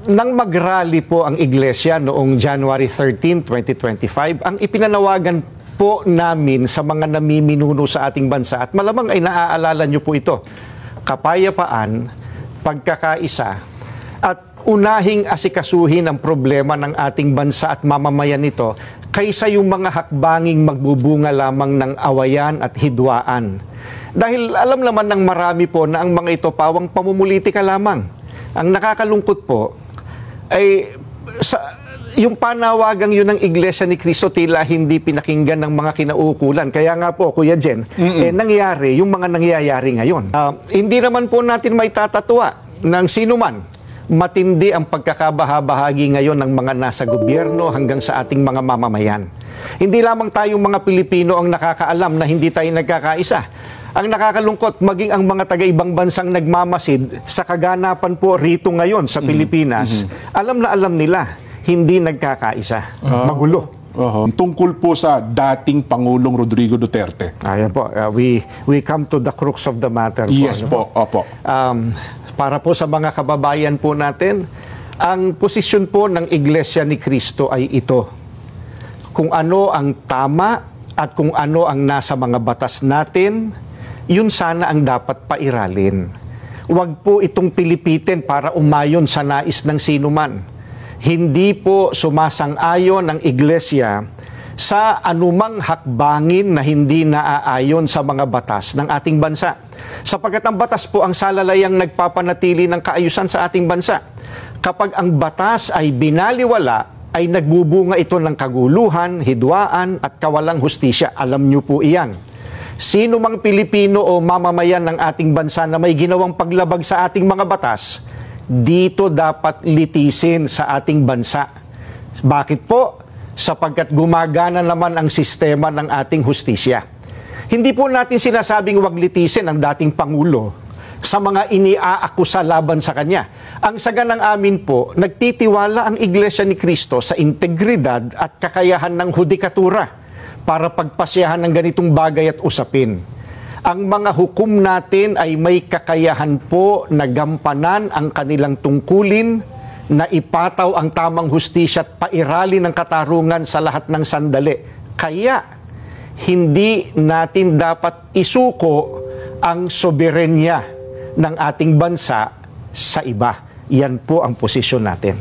Nang mag-rally po ang Iglesia noong January 13, 2025, ang ipinanawagan po namin sa mga namiminuno sa ating bansa, at malamang ay naaalala niyo po ito, kapayapaan, pagkakaisa, at unahing asikasuhin ang problema ng ating bansa at mamamayan nito kaysa yung mga hakbanging magbubunga lamang ng awayan at hidwaan. Dahil alam naman ng marami po na ang mga ito pawang pamumulitika lamang. Ang nakakalungkot po ay yung panawagang yun ng Iglesia ni Cristo tila hindi pinakinggan ng mga kinauukulan. Kaya nga po, Kuya Jen, nangyari yung mga nangyayari ngayon. Hindi naman po natin may tatatwa ng sino man. Matindi ang pagkakabahabahagi ngayon ng mga nasa gobyerno hanggang sa ating mga mamamayan. Hindi lamang tayong mga Pilipino ang nakakaalam na hindi tayo nagkakaisa. Ang nakakalungkot, maging ang mga taga-ibang bansang nagmamasid sa kaganapan po rito ngayon sa Pilipinas, alam na alam nila, hindi nagkakaisa. Magulo. Tungkol po sa dating Pangulong Rodrigo Duterte. Ayan po, we come to the crux of the matter. Yes po, opo. Para po sa mga kababayan po natin, ang posisyon po ng Iglesia ni Cristo ay ito. Kung ano ang tama at kung ano ang nasa mga batas natin, yun sana ang dapat pairalin. Huwag po itong pilipitin para umayon sa nais ng sinuman. Hindi po sumasang-ayon ang Iglesia sa anumang hakbangin na hindi naaayon sa mga batas ng ating bansa. Sapagkat ang batas po ang salalayang nagpapanatili ng kaayusan sa ating bansa. Kapag ang batas ay binaliwala, ay nagbubunga ito ng kaguluhan, hidwaan at kawalang hustisya. Alam niyo po iyan. Sino mang Pilipino o mamamayan ng ating bansa na may ginawang paglabag sa ating mga batas, dito dapat litisin sa ating bansa. Bakit po? Sapagkat gumagana naman ang sistema ng ating hustisya. Hindi po natin sinasabing wag litisin ang dating Pangulo sa mga iniaakusa laban sa kanya. Ang saganang amin po, nagtitiwala ang Iglesia ni Cristo sa integridad at kakayahan ng hudikatura para pagpasyahan ng ganitong bagay at usapin. Ang mga hukom natin ay may kakayahan po na gampanan ang kanilang tungkulin, na ipataw ang tamang hustisya at pairali ng katarungan sa lahat ng sandali. Kaya, hindi natin dapat isuko ang soberenya ng ating bansa sa iba. Yan po ang posisyon natin.